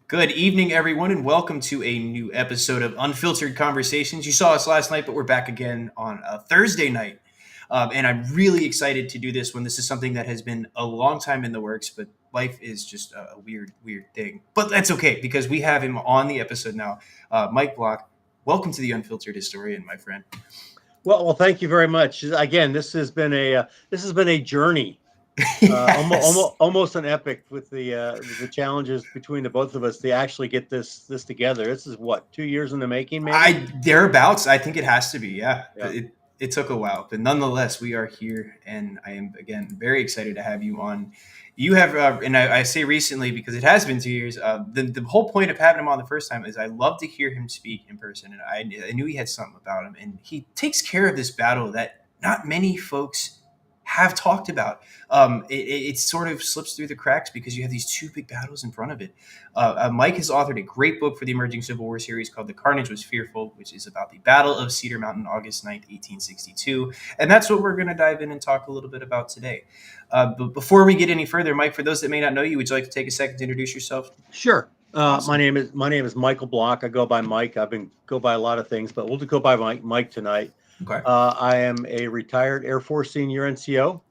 Good evening, everyone, and welcome to a new episode of Unfiltered Conversations. You saw us last night, but we're back again on a Thursday night. And I'm really excited to do this one. This is something that has been a long time in the works, but life is just a weird, weird thing. But that's okay because we have him on the episode now. Mike Block, welcome to the Unfiltered Historian, my friend. Well, thank you very much. Again, this has been a journey, Yes. almost an epic with the challenges between the both of us to actually get this together. This is what 2 years in the making, maybe. I thereabouts. I think it has to be. Yeah, Yeah. it took a while, but nonetheless, we are here, and I am again very excited to have you on. You have, and I say recently because it has been 2 years. The whole point of having him on the first time is I love to hear him speak in person, and I knew he had something about him, and he takes care of this battle that not many folks have talked about. It sort of slips through the cracks because you have these two big battles in front of it. Mike has authored a great book for the emerging Civil War series called The Carnage Was Fearful, which is about the Battle of Cedar Mountain, August 9th, 1862. And that's what we're going to dive in and talk a little bit about today. But before we get any further, Mike, for those that may not know you, would you like to take a second to introduce yourself? Sure. Awesome. My name is Michael Block. I go by Mike. I've been go by a lot of things, but we'll just go by Mike tonight. Okay. I am a retired Air Force senior NCO.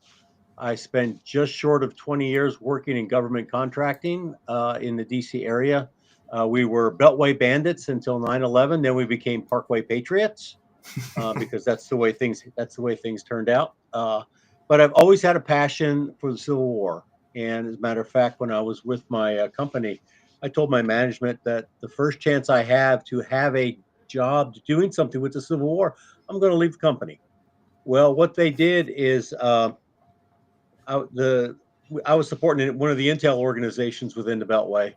I spent just short of 20 years working in government contracting in the DC area. We were Beltway bandits until 9/11. Then we became Parkway Patriots because that's the way things turned out. But I've always had a passion for the Civil War. And as a matter of fact, when I was with my company, I told my management that the first chance I have a job doing something with the Civil War, I'm going to leave the company. Well, what they did is I, the I was supporting one of the intel organizations within the Beltway,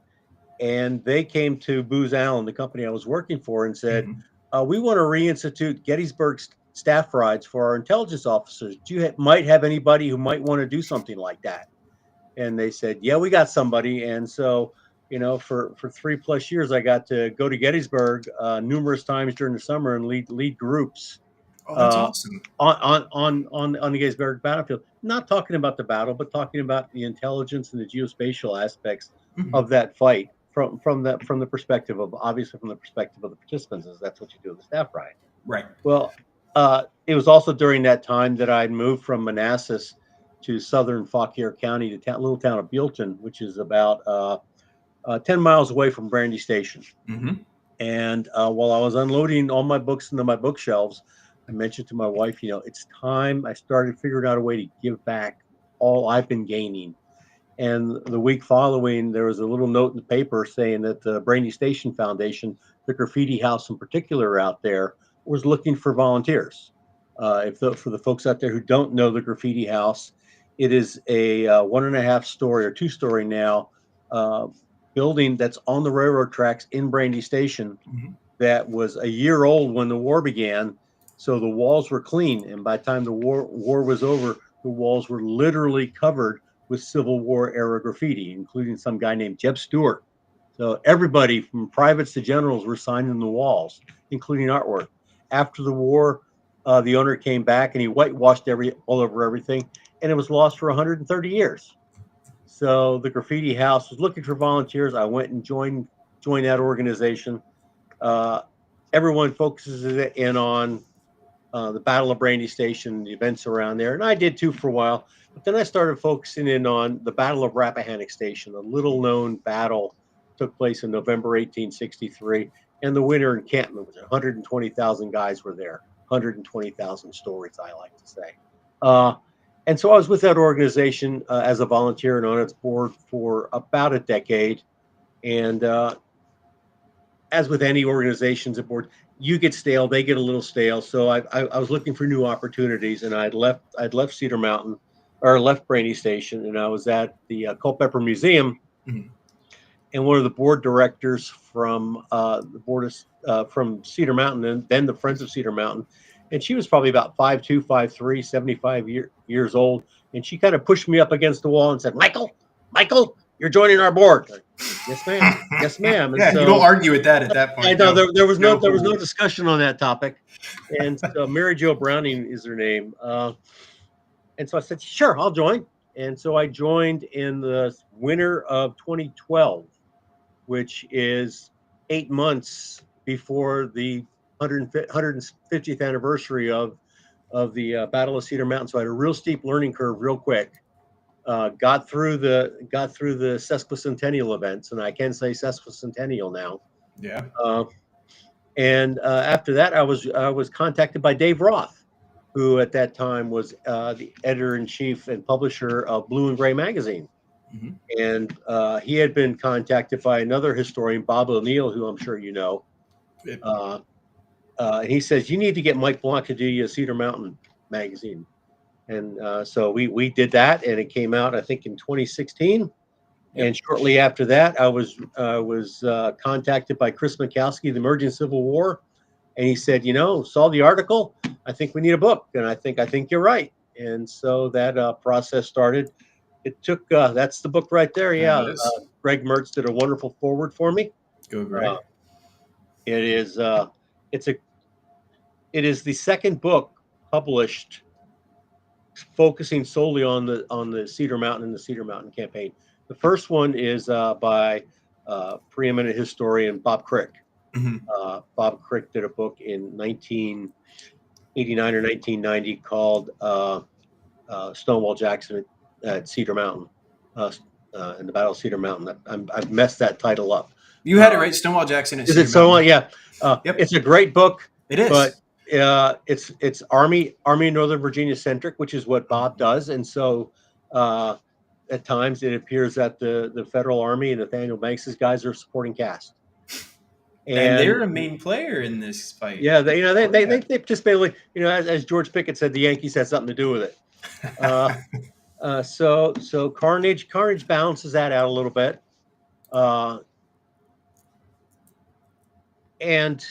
and they came to Booz Allen, the company I was working for, and said, Mhm. "We want to reinstitute Gettysburg staff rides for our intelligence officers. Do you might have anybody who might want to do something like that?" And they said, "Yeah, we got somebody." And so, for 3+ years, I got to go to Gettysburg numerous times during the summer and lead groups Oh, that's uh, awesome. on the Gettysburg battlefield. Not talking about the battle, but talking about the intelligence and the geospatial aspects Mhm. of that fight from the perspective of obviously from the perspective of the participants, as that's what you do with the staff ride. Right. Well, it was also during that time that I'd moved from Manassas to southern Fauquier County to little town of Buellton, which is about 10 miles away from Brandy Station. Hmm. And while I was unloading all my books into my bookshelves, I mentioned to my wife, it's time I started figuring out a way to give back all I've been gaining. And the week following, there was a little note in the paper saying that the Brandy Station Foundation, the graffiti house in particular out there, was looking for volunteers. For the folks out there who don't know the graffiti house, it is a 1.5 story or 2 story now uh, building that's on the railroad tracks in Brandy Station Hmm. that was a year old when the war began. So the walls were clean, and by the time the war was over, the walls were literally covered with Civil War era graffiti, including some guy named Jeb Stewart. So everybody from privates to generals were signing the walls, including artwork. After the war, the owner came back and he whitewashed all over everything, and it was lost for 130 years. So the graffiti house was looking for volunteers. I went and joined that organization. Uh, Everyone focuses in on the Battle of Brandy Station, the events around there, and I did too for a while. But then I started focusing in on the Battle of Rappahannock Station, a little-known battle took place in November 1863, and the winter encampment was 120,000 guys were there, 120,000 stories, I like to say. Uh, and so I was with that organization as a volunteer and on its board for about a decade. And as with any organizations at board, you get stale, they get a little stale. So I was looking for new opportunities, and I'd left Cedar Mountain or left Brandy Station, and I was at the Culpeper Museum, Hmm. and one of the board directors from the board from Cedar Mountain, and then the Friends of Cedar Mountain, and she was probably about 5'2", 5'3", 75 years old, and she kind of pushed me up against the wall and said, Michael, you're joining our board." Like, yes, ma'am. Yes, ma'am. And Yeah, you don't so argue with that at that I point. know No, there was no no. discussion on that topic, and so Mary Jo Browning is her name, and so I said, "Sure, I'll join." And so I joined in the winter of 2012, which is 8 months before the 150th anniversary of the Battle of Cedar Mountain. So I had a real steep learning curve real quick. Got through the sesquicentennial events, and I can say sesquicentennial now. Yeah. And after that, I was contacted by Dave Roth, who at that time was the editor-in-chief and publisher of Blue and Gray magazine. Mm-hmm. And he had been contacted by another historian, Bob O'Neill, who I'm sure you know. Yep. And he says, you need to get Mike Blanc to do a Cedar Mountain magazine. And so we did that, and it came out, I think, in 2016. Yep. And shortly after that, I was contacted by Chris Mikowski, The Emerging Civil War, and he said, saw the article. I think we need a book, and I think you're right. And so that process started. It took that's the book right there. There Yeah, it is. Greg Mertz did a wonderful forward for me. Go, Greg. It is it is the second book published focusing solely on the Cedar Mountain and the Cedar Mountain campaign. The first one is by preeminent historian Bob Crick. Mm-hmm. Bob Crick did a book in 1989 or 1990 called Stonewall Jackson at Cedar Mountain, in the Battle of Cedar Mountain. I've messed that title up. You had it right, Stonewall Jackson at Is Cedar it Stonewall? Mountain. Yeah. Yep. It's a great book. It is. But it's Army of Northern Virginia centric, which is what Bob does, and so at times it appears that the Federal Army and Nathaniel Banks's guys are supporting cast, and they're a main player in this fight. Yeah, they just basically, as George Pickett said, the Yankees had something to do with it. So Carnage balances that out a little bit, and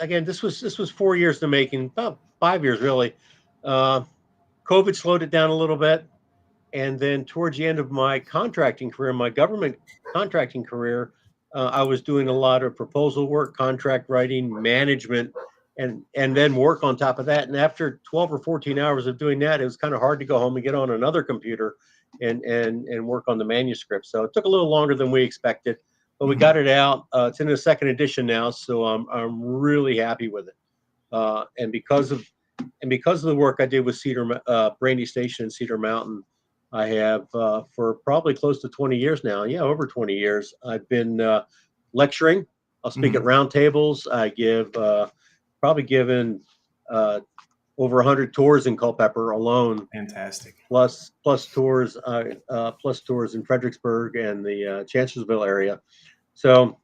again, this was 4 years in the making, about 5 years really. COVID slowed it down a little bit, and then towards the end of my contracting career, my government contracting career, I was doing a lot of proposal work, contract writing, management, and then work on top of that. And after 12 or 14 hours of doing that, it was kind of hard to go home and get on another computer and work on the manuscript. So it took a little longer than we expected, but we got it out. It's in the second edition now, so I'm really happy with it. And because of the work I did with Brandy Station and Cedar Mountain, I have for probably close to 20 years now. Yeah, over 20 years. I've been lecturing. I'll speak at roundtables. I give probably given over 100 tours in Culpeper alone. Fantastic. Plus tours in Fredericksburg and the Chancellorsville area. So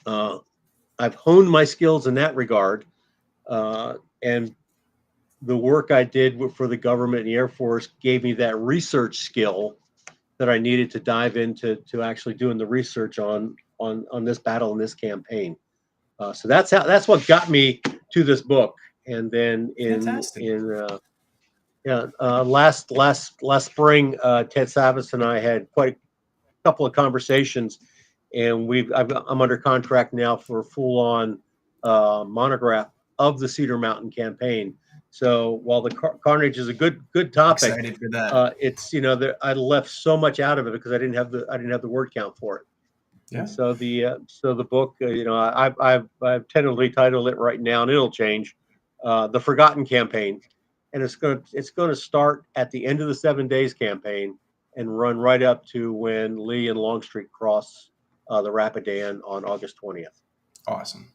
I've honed my skills in that regard, and the work I did for the government and the Air Force gave me that research skill that I needed to dive into actually doing the research on this battle and this campaign. So that's what got me to this book. And then last spring, Ted Savas and I had quite a couple of conversations, and I'm under contract now for a full-on monograph of the Cedar Mountain campaign. So while the Carnage is a good topic, excited for that. It's I left so much out of it because I didn't have the word count for it. Yeah. And so the book, I've tentatively titled it right now, and it'll change, The Forgotten Campaign, and it's going to start at the end of the 7 Days campaign and run right up to when Lee and Longstreet cross the Rapidan on August 20th. Awesome.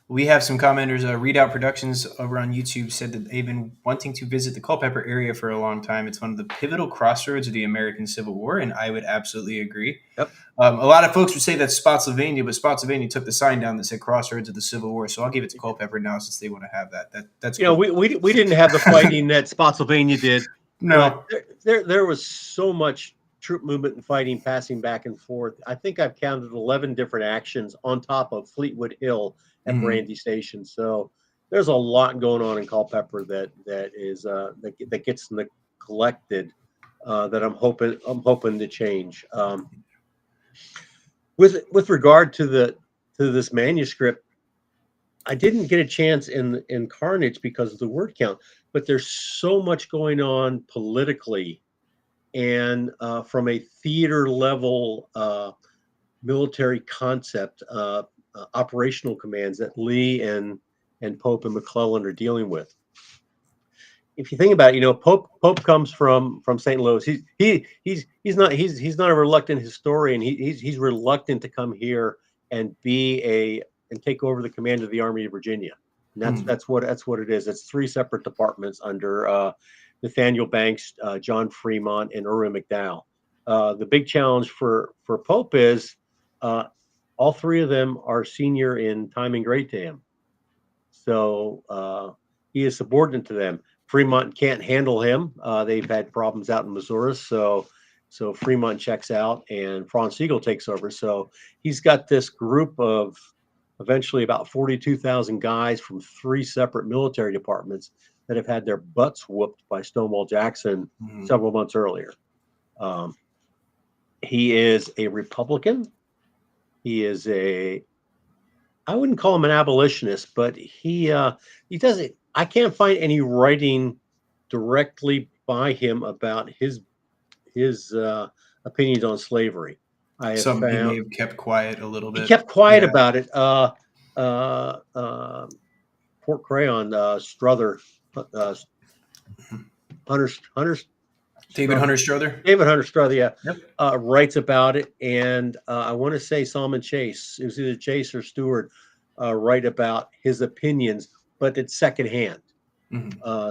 We have some commenters. Readout Productions over on YouTube said that they've been wanting to visit the Culpeper area for a long time. It's one of the pivotal crossroads of the American Civil War, and I would absolutely agree. Yep. A lot of folks would say that's Spotsylvania, but Spotsylvania took the sign down that said Crossroads of the Civil War, so I'll give it to Culpeper now since they want to have that. That's cool. We didn't have the fighting that Spotsylvania did. No. There was so much troop movement and fighting passing back and forth. I think I've counted 11 different actions on top of Fleetwood Hill at Brandy Station. So there's a lot going on in Culpeper that gets neglected, that I'm hoping to change. With regard to this manuscript, I didn't get a chance in Carnage because of the word count, but there's so much going on politically and from a theater level military concept, operational commands that Lee and Pope and McClellan are dealing with. If you think about it, Pope comes from St. Louis. He's not a reluctant historian. He's reluctant to come here and and take over the command of the Army of Virginia. And that's what it is. It's three separate departments under Nathaniel Banks, John Fremont, and Irwin McDowell. The big challenge for Pope is all three of them are senior in time and grade to him. So he is subordinate to them. Fremont can't handle him. They've had problems out in Missouri, so Fremont checks out and Franz Sigel takes over. So he's got this group of eventually about 42,000 guys from three separate military departments that have had their butts whooped by Stonewall Jackson several months earlier. He is a Republican. He is I wouldn't call him an abolitionist, but he doesn't. I can't find any writing directly by him about his opinions on slavery. I have Something he may found have kept quiet a little he bit. kept quiet about it. Port Crayon, Strother, Hunter David Hunter Strother. David Hunter Strother, yeah, Yep. writes about it, and I want to say Solomon Chase. It was either Chase or Stewart write about his opinions, but it's secondhand.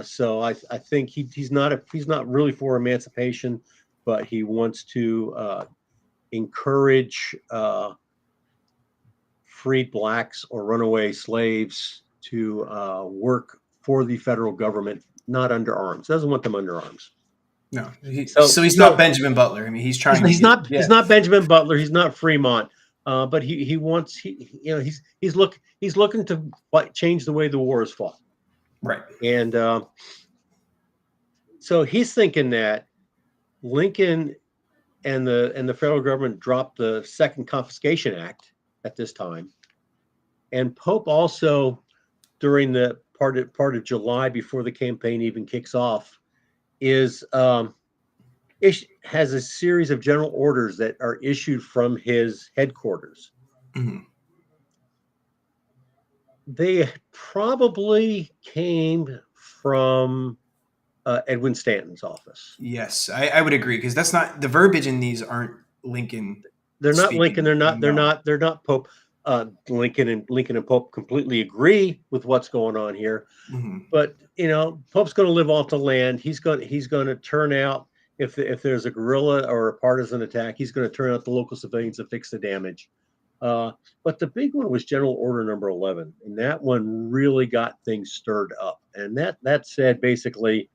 So I think he's not really for emancipation, but he wants to encourage freed blacks or runaway slaves to work for the federal government, not under arms. Doesn't want them under arms. No, so he's not Benjamin Butler. I mean, he's trying. He's not Benjamin Butler. He's not Fremont. But he wants he's looking to change the way the war is fought. Right. And so he's thinking that Lincoln and the federal government dropped the Second Confiscation Act at this time, and Pope also during the part of July before the campaign even kicks off is has a series of general orders that are issued from his headquarters. They probably came from Edwin Stanton's office. Yes, I would agree, because that's not the verbiage in these aren't Lincoln. They're not Lincoln. They're not Pope. Lincoln and Pope completely agree with what's going on here. But Pope's going to live off the land. He's going to turn out if there's a guerrilla or a partisan attack. He's going to turn out the local civilians to fix the damage. But the big one was General Order Number 11, and that one really got things stirred up. And that said basically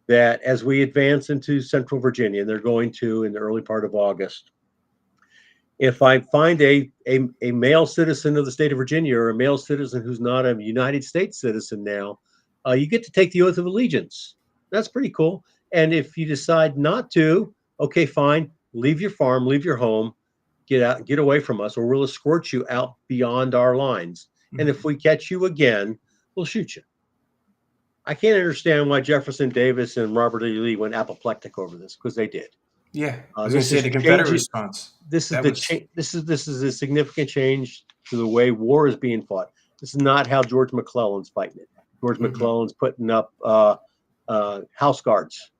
that as we advance into Central Virginia, and they're going to in the early part of August, if I find a male citizen of the state of Virginia or a male citizen who's not a United States citizen now, you get to take the oath of allegiance. That's pretty cool. And if you decide not to, okay, fine, leave your farm, leave your home, get away from us, or we'll escort you out beyond our lines. And if we catch you again, we'll shoot you. I can't understand why Jefferson Davis and Robert E. Lee went apoplectic over this, because they did. Yeah, I was going to say the Confederate response. This is a significant change to the way war is being fought. This is not how George McClellan's fighting it. George McClellan's putting up house guards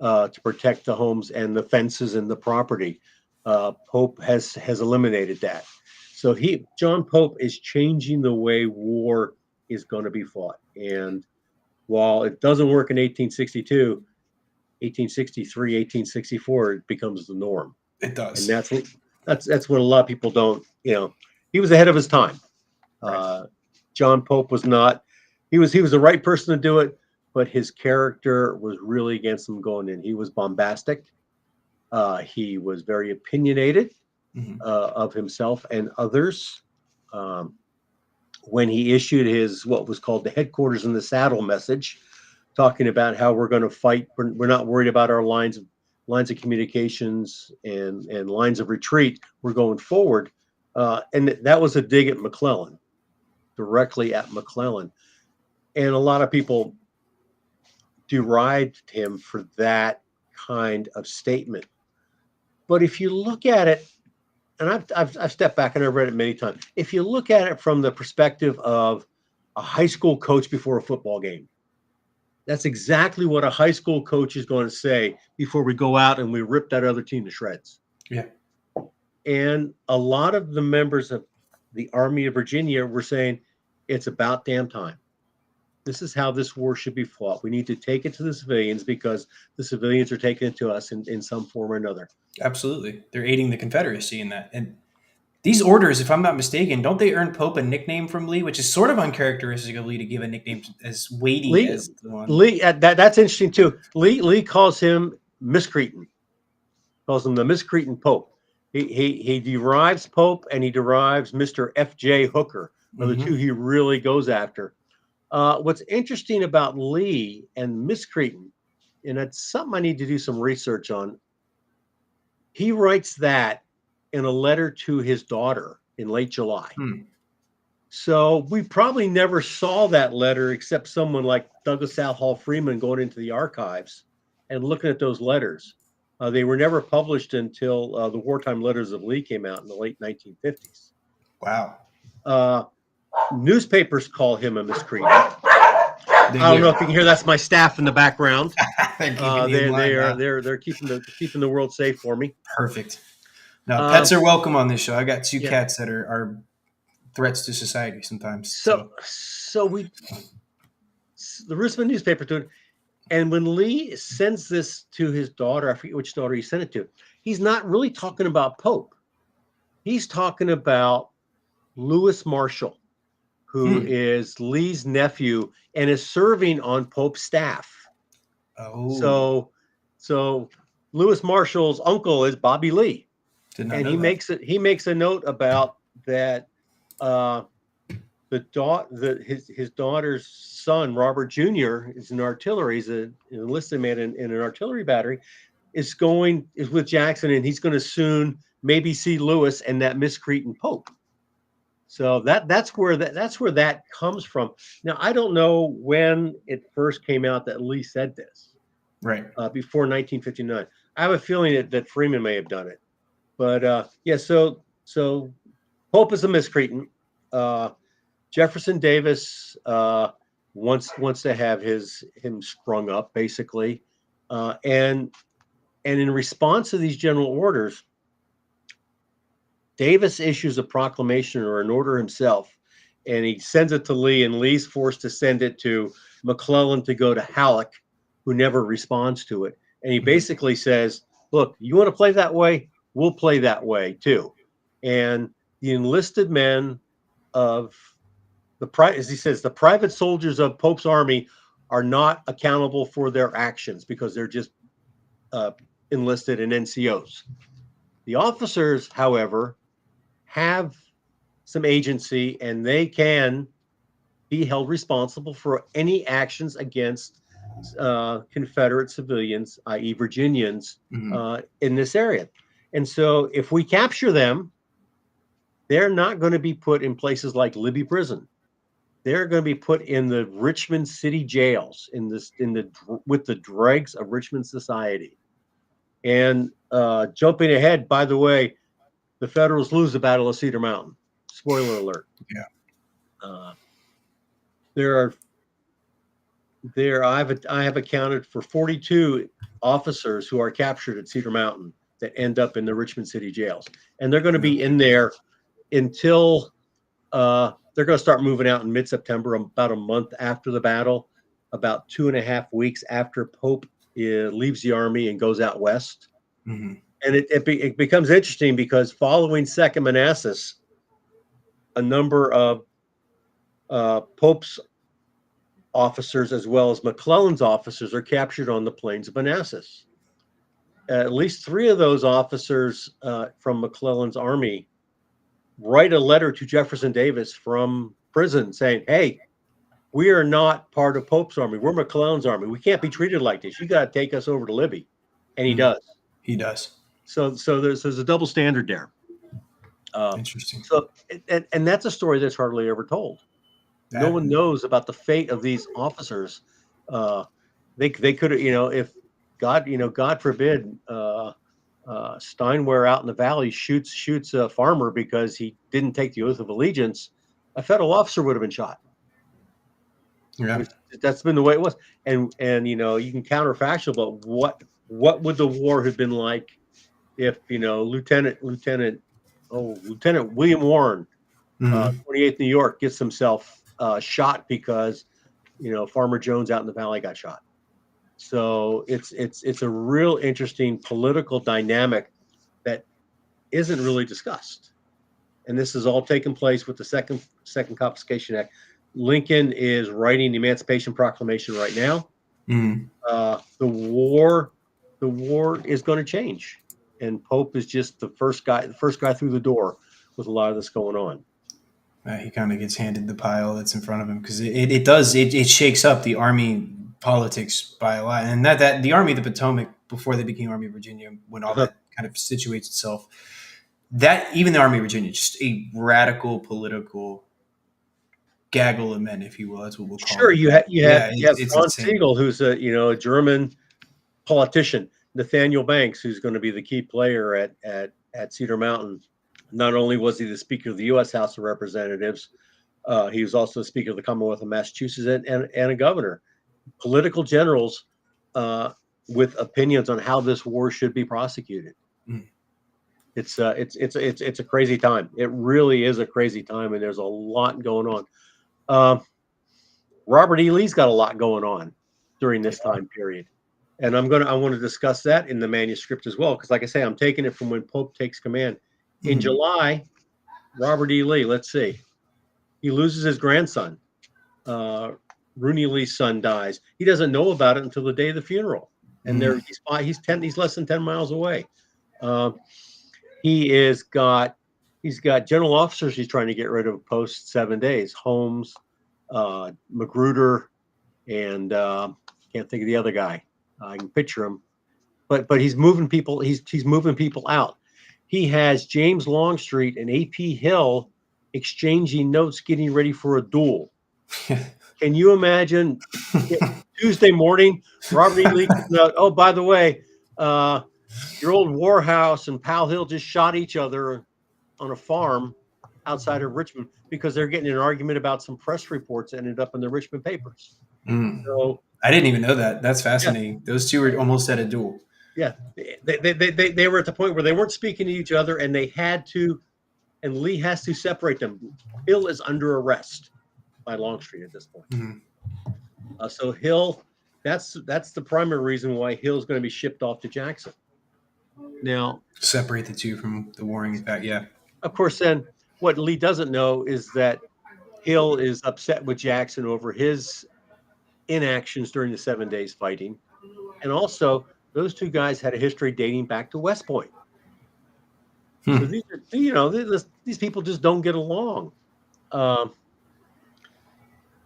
to protect the homes and the fences and the property. Pope has eliminated that. So John Pope is changing the way war is going to be fought. And while it doesn't work in 1862, 1863, 1864, it becomes the norm. It does. And that's what a lot of people don't, he was ahead of his time. Right. John Pope was not, he was the right person to do it, but his character was really against him going in. He was bombastic. He was very opinionated of himself and others. When he issued his, what was called the Headquarters in the Saddle message, talking about how we're going to fight. We're not worried about our lines of communications and lines of retreat. We're going forward. And that was a dig at McClellan, directly at McClellan. And a lot of people derided him for that kind of statement. But if you look at it, and I've stepped back and I've read it many times. If you look at it from the perspective of a high school coach before a football game, that's exactly what a high school coach is going to say before we go out and we rip that other team to shreds. Yeah. And a lot of the members of the Army of Virginia were saying, it's about damn time. This is how this war should be fought. We need to take it to the civilians because the civilians are taking it to us in some form or another. Absolutely. They're aiding the Confederacy in that. And these orders, if I'm not mistaken, don't they earn Pope a nickname from Lee, which is sort of uncharacteristic of Lee to give a nickname as weighty as the one. That's interesting too. Lee calls him miscreant. Calls him the miscreant Pope. He derives Pope and he derives Mr. F.J. Hooker, are the two he really goes after. What's interesting about Lee and miscreant, and it's something I need to do some research on, he writes that in a letter to his daughter in late July. So we probably never saw that letter except someone like Douglas Southall Freeman going into the archives and looking at those letters. They were never published until the Wartime Letters of Lee came out in the late 1950s. Wow. Newspapers call him a miscreant. I don't know if you can hear. That's my staff in the background. They're keeping the world safe for me. Perfect. Now, pets are welcome on this show. I got two cats that are threats to society sometimes. So the Richmond newspaper doing, and when Lee sends this to his daughter, I forget which daughter he sent it to, he's not really talking about Pope. He's talking about Lewis Marshall, who is Lee's nephew and is serving on Pope's staff. Oh. So Lewis Marshall's uncle is Bobby Lee. And he makes a note about that. His daughter's son, Robert Jr., is in artillery. He's an enlisted man in an artillery battery. Is with Jackson, and he's going to soon maybe see Lewis and that miscreant Pope. So that's where that comes from. Now I don't know when it first came out that Lee said this. Right. Before 1959, I have a feeling that Freeman may have done it. But so Pope is a miscreant. Jefferson Davis wants to have him sprung up, basically, and in response to these general orders, Davis issues a proclamation or an order himself, and he sends it to Lee, and Lee's forced to send it to McClellan to go to Halleck, who never responds to it, and he basically says, "Look, you want to play that way? We'll play that way too," and the enlisted men of as he says, the private soldiers of Pope's army are not accountable for their actions because they're just enlisted in NCOs. The officers, however, have some agency and they can be held responsible for any actions against Confederate civilians, i.e. Virginians, in this area. And so if we capture them, they're not going to be put in places like Libby Prison. They're going to be put in the Richmond city jails with the dregs of Richmond society. And jumping ahead, by the way, the Federals lose the Battle of Cedar Mountain. Spoiler alert. Yeah. I have accounted for 42 officers who are captured at Cedar Mountain that end up in the Richmond city jails, and they're going to be in there until they're going to start moving out in mid-September, about a month after the battle, about 2.5 weeks after Pope leaves the army and goes out west. And it becomes interesting because following Second Manassas, a number of Pope's officers as well as McClellan's officers are captured on the plains of Manassas. At least 3 of those officers from McClellan's army write a letter to Jefferson Davis from prison saying, "Hey, we are not part of Pope's army. We're McClellan's army. We can't be treated like this. You got to take us over to Libby." And he does. He does. So there's a double standard there. Interesting. So and that's a story that's hardly ever told. No one knows about the fate of these officers. They could have, if God forbid, Steinwehr out in the valley shoots a farmer because he didn't take the oath of allegiance, a federal officer would have been shot. Yeah. That's been the way it was. And you can counterfactual, but what would the war have been like if Lieutenant William Warren, Mhm. 28th New York, gets himself shot because Farmer Jones out in the valley got shot. So it's a real interesting political dynamic that isn't really discussed. And this has all taken place with the Second Confiscation Act. Lincoln is writing the Emancipation Proclamation right now. Mhm. The war is going to change, and Pope is just the first guy through the door with a lot of this going on. He kind of gets handed the pile that's in front of him because it shakes up the Army politics by a lot, and that the Army of the Potomac before they became Army of Virginia, when all that kind of situates itself, that even the Army of Virginia, just a radical political gaggle of men, if you will. That's what we'll call Sure, it. you have It's Franz insane. Siegel, who's a German politician, Nathaniel Banks, who's going to be the key player at Cedar Mountain. Not only was he the Speaker of the U.S. House of Representatives, he was also the Speaker of the Commonwealth of Massachusetts and a governor. Political generals with opinions on how this war should be prosecuted. Mm. It's a crazy time. It really is a crazy time, and there's a lot going on. Robert E. Lee's got a lot going on during this time period, and I want to discuss that in the manuscript as well, because like I say, I'm taking it from when Pope takes command in Mhm. July. Robert E. Lee, let's see, he loses his grandson. Rooney Lee's son dies. He doesn't know about it until the day of the funeral, and Mm. he's less than 10 miles away. Uh, he's got general officers he's trying to get rid of post 7 days. Holmes, Magruder, and can't think of the other guy. I can picture him, but he's moving people. He's moving people out. He has James Longstreet and A.P. Hill exchanging notes, getting ready for a duel. Can you imagine Tuesday morning, Robert E. Lee comes out, oh, by the way, your old Warhouse and Pal Hill just shot each other on a farm outside of Richmond because they're getting in an argument about some press reports that ended up in the Richmond papers. Mm. So, I didn't even know that. That's yeah, fascinating. Those two were almost at a duel. yeah. They were at the point where they weren't speaking to each other, and they had to, and Lee has to separate them. Hill is under arrest by Longstreet at this point. Mhm. So Hill, that's the primary reason why Hill's going to be shipped off to Jackson. Now, Separate the two from the warring back. Yeah. of course, then what Lee doesn't know is that Hill is upset with Jackson over his inactions during the 7 days fighting, and also those two guys had a history dating back to West Point. So Hmm. these people just don't get along. Um,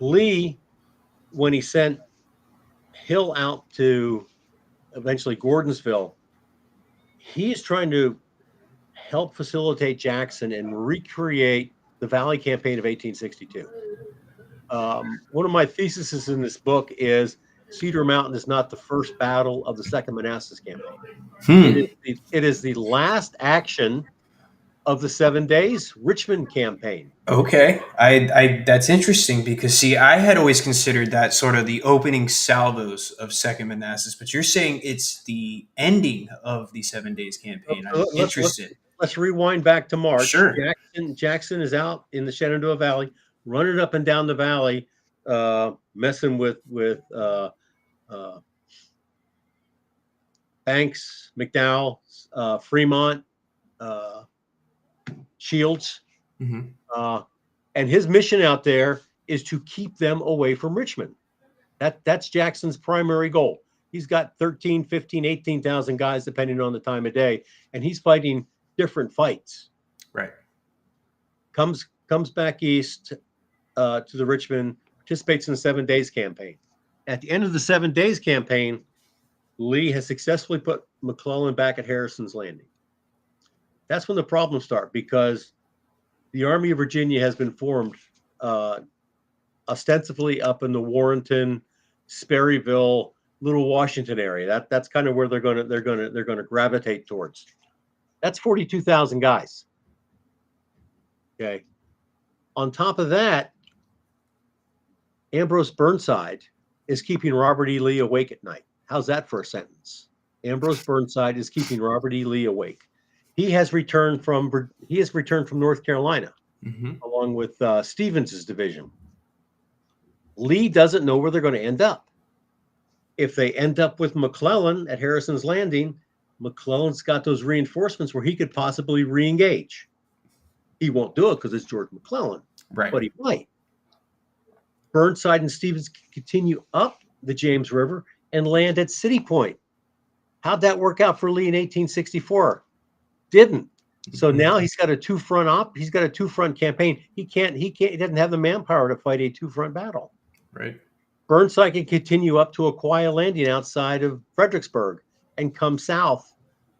Lee, when he sent Hill out to eventually Gordonsville, he's trying to help facilitate Jackson and recreate the Valley Campaign of 1862. One of my theses in this book is Cedar Mountain is not the first battle of the Second Manassas Campaign. Hmm. It is the last action of the 7 days Richmond campaign. Okay, I that's interesting because see, I had always considered that sort of the opening salvos of Second Manassas, but you're saying it's the ending of the 7 days campaign. I'm So interested. let's rewind back to March. Sure. Jackson is out in the Shenandoah Valley, running up and down the valley, messing with uh, Banks, McDowell, Fremont, uh, Shields, Hmm. uh, and his mission out there is to keep them away from Richmond. That's Jackson's primary goal. He's got 13, 15, 18,000 guys, depending on the time of day, and he's fighting different fights. Right. Comes back east to the Richmond, participates in the 7 days campaign. At the end of the 7 days campaign, Lee has successfully put McClellan back at Harrison's Landing. That's when the problems start, because the Army of Virginia has been formed ostensibly up in the Warrenton, Sperryville, Little Washington area. That's kind of where they're gonna gravitate towards. That's 42,000 guys. Okay. On top of that, Ambrose Burnside is keeping Robert E. Lee awake at night. How's that for a sentence? Ambrose Burnside is keeping Robert E. Lee awake. He has returned from North Carolina, along with Stevens's division. Lee doesn't know where they're going to end up. If they end up with McClellan at Harrison's Landing, McClellan's got those reinforcements where he could possibly re-engage. He won't do it because it's George McClellan, Right. but he might. Burnside and Stevens continue up the James River and land at City Point. How'd that work out for Lee in 1864? Didn't. So now he's got a two-front campaign. He doesn't have the manpower to fight a two-front battle. Right. Burnside can continue up to Aquia Landing outside of Fredericksburg and come south,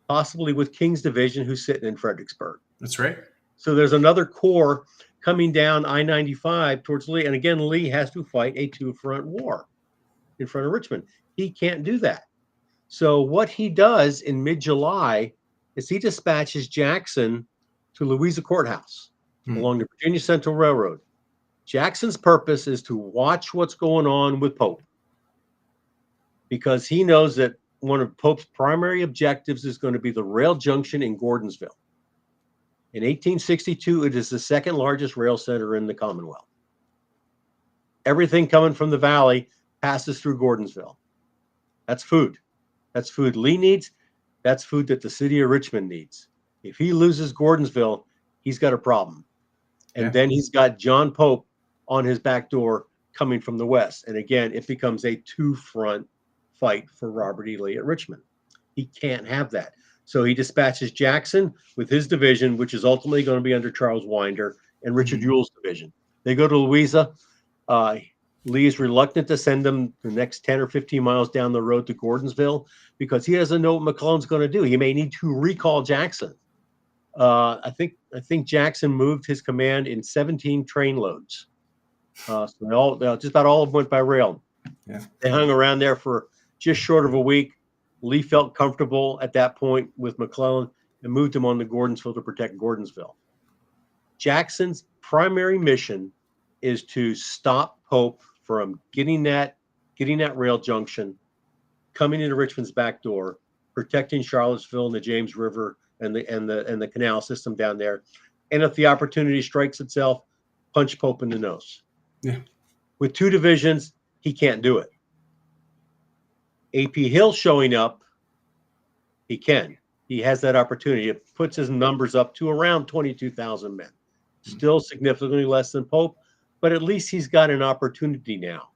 possibly with King's division who's sitting in Fredericksburg. That's right. So there's another corps coming down I-95 towards Lee. And again, Lee has to fight a two-front war in front of Richmond. He can't do that. So what he does in mid-July is he dispatches Jackson to Louisa Courthouse along the Virginia Central Railroad. Jackson's purpose is to watch what's going on with Pope, because he knows that one of Pope's primary objectives is going to be the rail junction in Gordonsville. In 1862, it is the second largest rail center in the Commonwealth. Everything coming from the valley passes through Gordonsville. That's food. That's food Lee needs. That's food that the city of Richmond needs. If he loses Gordonsville, he's got a problem. And then he's got John Pope on his back door coming from the west. And again, it becomes a two-front fight for Robert E. Lee at Richmond. He can't have that. So he dispatches Jackson with his division, which is ultimately going to be under Charles Winder, and Richard Ewell's division. They go to Louisa. Lee is reluctant to send them the next 10 or 15 miles down the road to Gordonsville because he doesn't know what McClellan's going to do. He may need to recall Jackson. I think Jackson moved his command in 17 train loads. So just about all of them went by rail. Yeah. They hung around there for just short of a week. Lee felt comfortable at that point with McClellan and moved him on to Gordonsville to protect Gordonsville. Jackson's primary mission is to stop Pope from getting that rail junction, coming into Richmond's back door, protecting Charlottesville and the James River and the canal system down there. And if the opportunity strikes itself, punch Pope in the nose. Yeah. With two divisions, he can't do it. A.P. Hill showing up, he can. He has that opportunity. It puts his numbers up to around 22,000 men. Still significantly less than Pope, but at least he's got an opportunity now.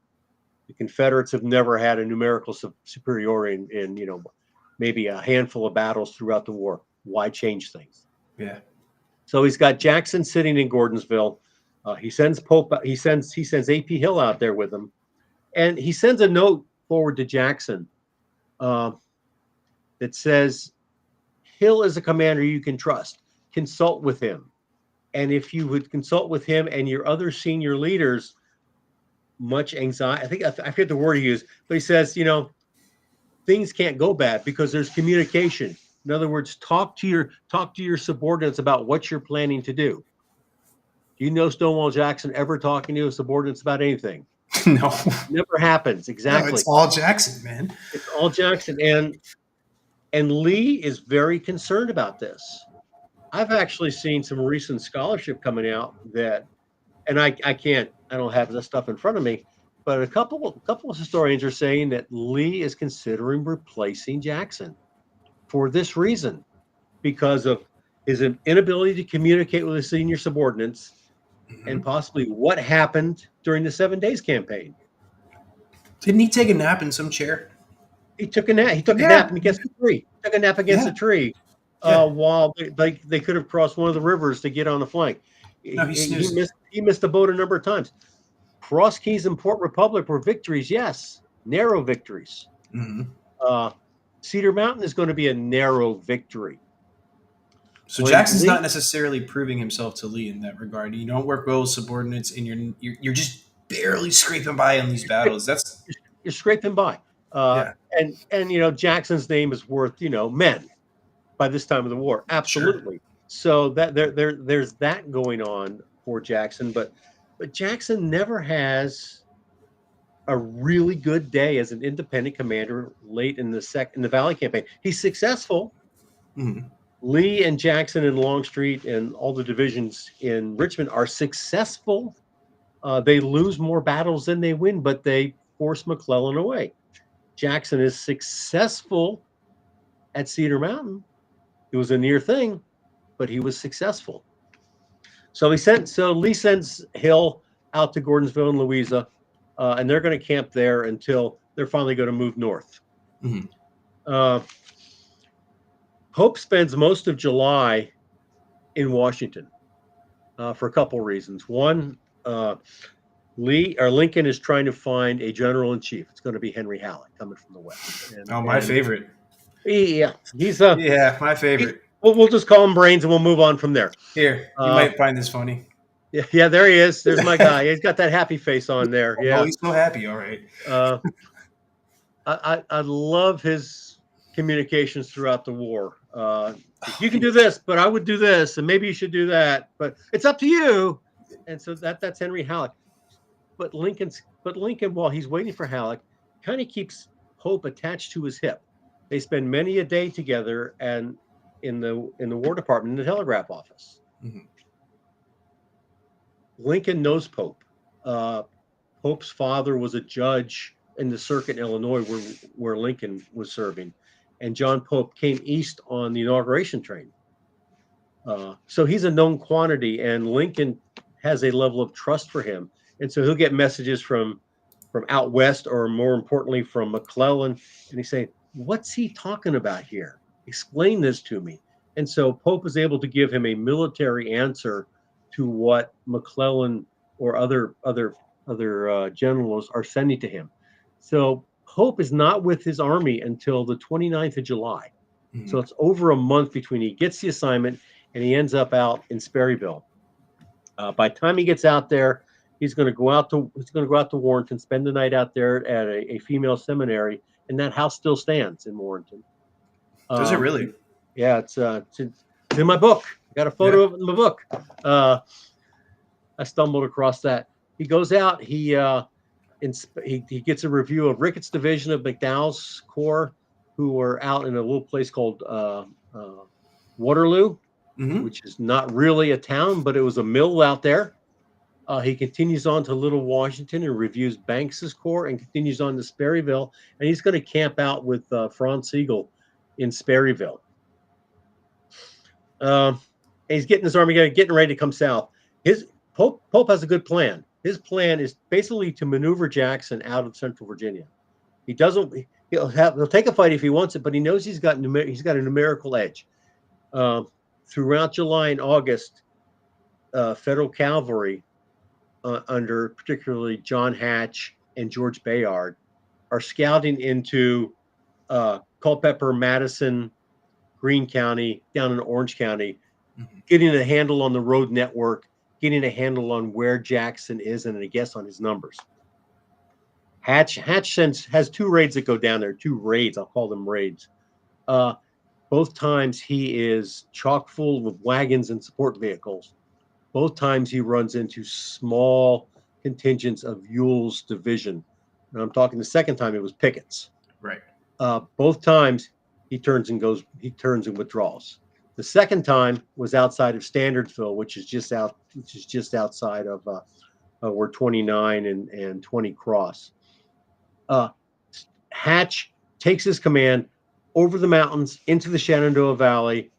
The Confederates have never had a numerical superiority in maybe a handful of battles throughout the war. Why change things? Yeah. So he's got Jackson sitting in Gordonsville. He sends Pope. He sends A.P. Hill out there with him, and he sends a note forward to Jackson that says, "Hill is a commander you can trust. Consult with him, and if you would consult with him and your other senior leaders, much anxiety." I forget the word he used, but he says, things can't go bad because there's communication. In other words, talk to your subordinates about what you're planning to do. Do you know Stonewall Jackson ever talking to his subordinates about anything? No. Never happens. Exactly. No, it's all Jackson, man. It's all Jackson. And Lee is very concerned about this. I've actually seen some recent scholarship coming out that, and I don't have this stuff in front of me, but a couple of historians are saying that Lee is considering replacing Jackson for this reason, because of his inability to communicate with his senior subordinates, and possibly what happened during the 7 Days campaign. Didn't he take a nap in some chair? He took a nap. He took a nap against a tree. Took a nap against a tree while they could have crossed one of the rivers to get on the flank. No, he missed the boat a number of times. Cross Keys and Port Republic were victories, yes, narrow victories. Cedar Mountain is going to be a narrow victory. So Jackson's not necessarily proving himself to Lee in that regard. You don't work well with subordinates, and you're just barely scraping by in these battles. You're scraping by. Uh, Yeah. and Jackson's name is worth men by this time of the war. Sure. Absolutely. So that there's that going on for Jackson, but Jackson never has a really good day as an independent commander late in the Valley campaign. He's successful. Mhm. Lee and Jackson and Longstreet and all the divisions in Richmond are successful. They lose more battles than they win, but they force McClellan away. Jackson is successful at Cedar Mountain. It was a near thing, but he was successful. So Lee sends Hill out to Gordonsville and Louisa, and they're going to camp there until they're finally going to move north. Mhm. Uh, Pope spends most of July in Washington for a couple reasons. One, Lincoln is trying to find a general in chief. It's going to be Henry Halleck coming from the west, Oh, my and favorite. yeah, Yeah, my favorite. we'll just call him Brains, and we'll move on from there. Here, you Uh, might find this funny. yeah, there he is. There's my guy. He's got that happy face on there. Oh, Yeah. he's so happy. All right. Uh, I love his communications throughout the war. You can do this, but I would do this, and maybe you should do that, but it's up to you. And so that's Henry Halleck. But Lincoln, while he's waiting for Halleck, kind of keeps Pope attached to his hip. They spend many a day together and in the War Department in the telegraph office. Mhm. Lincoln knows Pope. Uh, Pope's father was a judge in the circuit in Illinois where Lincoln was serving, and John Pope came east on the inauguration train. So he's a known quantity, and Lincoln has a level of trust for him, and so he'll get messages from out west, or more importantly, from McClellan, and he's saying, "What's he talking about here? Explain this to me." And so Pope is able to give him a military answer to what McClellan or other generals are sending to him. So Pope is not with his army until the 29th of July. So Mhm. it's over a month between he gets the assignment and he ends up out in Sperryville. By the time he gets out there, he's going to go out to Warrenton, spend the night out there at a female seminary, and that house still stands in Warrenton. Does it really? Yeah, it's in my book. I got a photo Yeah. of it in my book. Uh, I stumbled across that. He goes out. He gets a review of Ricketts' division of McDowell's Corps, who were out in a little place called Waterloo, Hmm. which is not really a town, but it was a mill out there. He continues on to Little Washington and reviews Banks's Corps and continues on to Sperryville. And he's going to camp out with Franz Sigel in Sperryville. And he's getting his army getting ready to come south. His Pope has a good plan. His plan is basically to maneuver Jackson out of Central Virginia. He doesn't. He'll take a fight if he wants it, but he knows he's got a numerical edge. Throughout July and August, Federal cavalry under particularly John Hatch and George Bayard are scouting into Culpeper, Madison, Greene County, down in Orange County, Hmm. getting a handle on the road network, getting a handle on where Jackson is, and a guess on his numbers. Hatch has two raids that go down there. Two raids, I'll call them raids. Uh, both times he is chock full of wagons and support vehicles. Both times he runs into small contingents of Ewell's division. And I'm talking the second time it was Pickett's. Right. Both times he turns and withdraws. The second time was outside of Standardsville, which is just outside of where 29 and 20 cross. Uh, Hatch takes his command over the mountains into the Shenandoah Valley,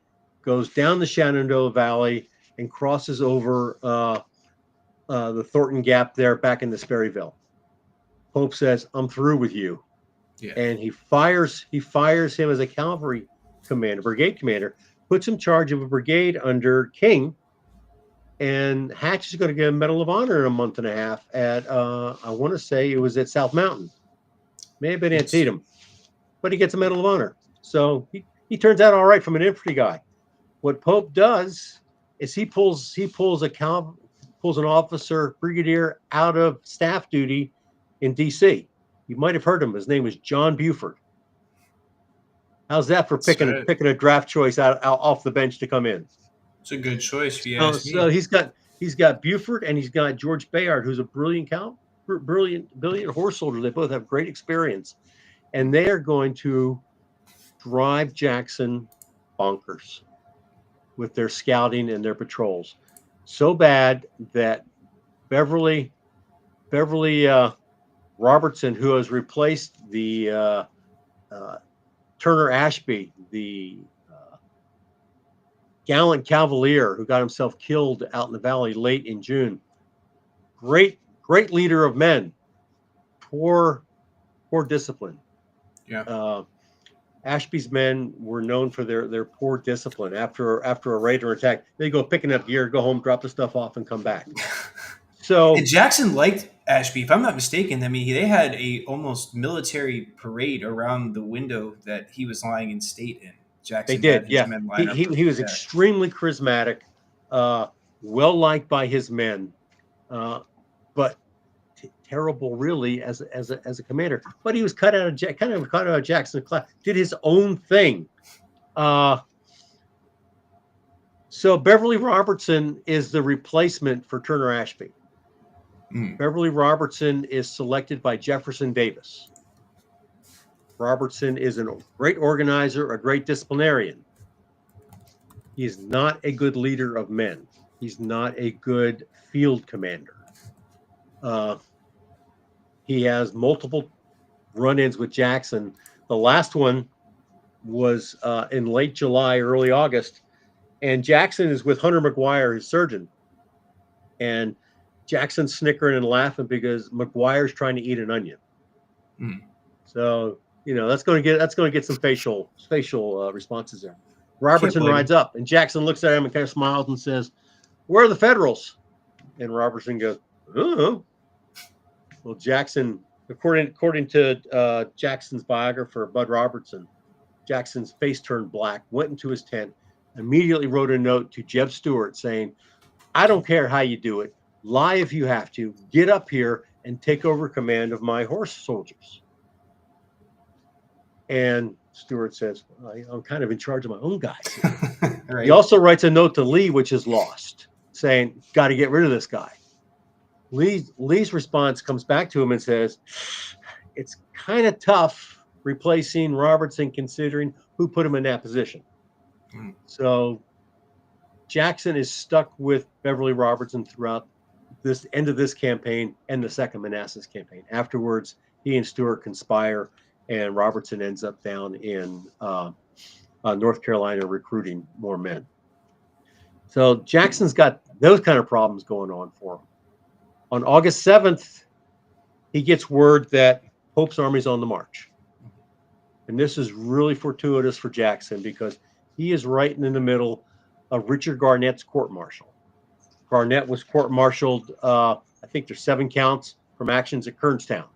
goes down the Shenandoah Valley, and crosses over the Thornton Gap there back into Sperryville. Pope says, "I'm through with you," Yeah. and he fires him as a cavalry commander, brigade commander, puts him in charge of a brigade under King, and Hatch is going to get a Medal of Honor in a month and a half at I want to say it was at South Mountain, may have been Yes. Antietam, but he gets a Medal of Honor. So he turns out all right from an infantry guy. What Pope does is he pulls an officer brigadier out of staff duty in D.C. You might have heard him. His name was John Buford. How's that for That's picking a draft choice out off the bench to come in? it's a good choice if you So, ask so me. he's got Buford and he's got George Bayard, who's a brilliant horse soldier. They both have great experience, and they are going to drive Jackson bonkers with their scouting and their patrols. So bad that Beverly Robertson, who has replaced the Turner Ashby, the gallant cavalier who got himself killed out in the valley late in June. Great leader of men. Poor discipline. Yeah. Ashby's men were known for their poor discipline. After a raid or attack, they go picking up gear, go home, drop the stuff off, and come back. So And Jackson liked Ashby, if I'm not mistaken. I mean, they had a almost military parade around the window that he was lying in state in. they Jackson did, had his yeah. men He line up. he, he was Yeah. extremely charismatic, well liked by his men, but terrible really as a commander. But he was cut out of Jackson class. Did his own thing. So Beverly Robertson is the replacement for Turner Ashby. Beverly Robertson is selected by Jefferson Davis. Robertson is a great organizer, a great disciplinarian. He is not a good leader of men. He's not a good field commander. He has multiple run-ins with Jackson. The last one was in late July, early August, and Jackson is with Hunter McGuire, his surgeon, and Jackson's snickering and laughing because McGuire's trying to eat an onion. So that's going to get some facial responses there. Robertson rides up, and Jackson looks at him and kind of smiles and says, "Where are the Federals?" And Robertson goes, "Oh." Well, Jackson, according to Jackson's biographer, Bud Robertson, Jackson's face turned black, went into his tent, immediately wrote a note to Jeb Stuart saying, "I don't care how you do it. Lie if you have to. Get up here and take over command of my horse soldiers." And Stuart says, "I'm kind of in charge of my own guys." Right. He also writes a note to Lee, which is lost, saying, "Got to get rid of this guy." Lee's response comes back to him and says, "It's kind of tough replacing Robertson considering who put him in that position." So Jackson is stuck with Beverly Robertson throughout this end of this campaign and the second Manassas campaign. Afterwards, he and Stuart conspire, and Robertson ends up down in North Carolina recruiting more men. So Jackson's got those kind of problems going on for him. On August 7th, he gets word that Pope's army's on the march. And this is really fortuitous for Jackson because he is right in the middle of Richard Garnett's court-martial. Garnett was court-martialed, I think there's 7 counts from actions at Kernstown.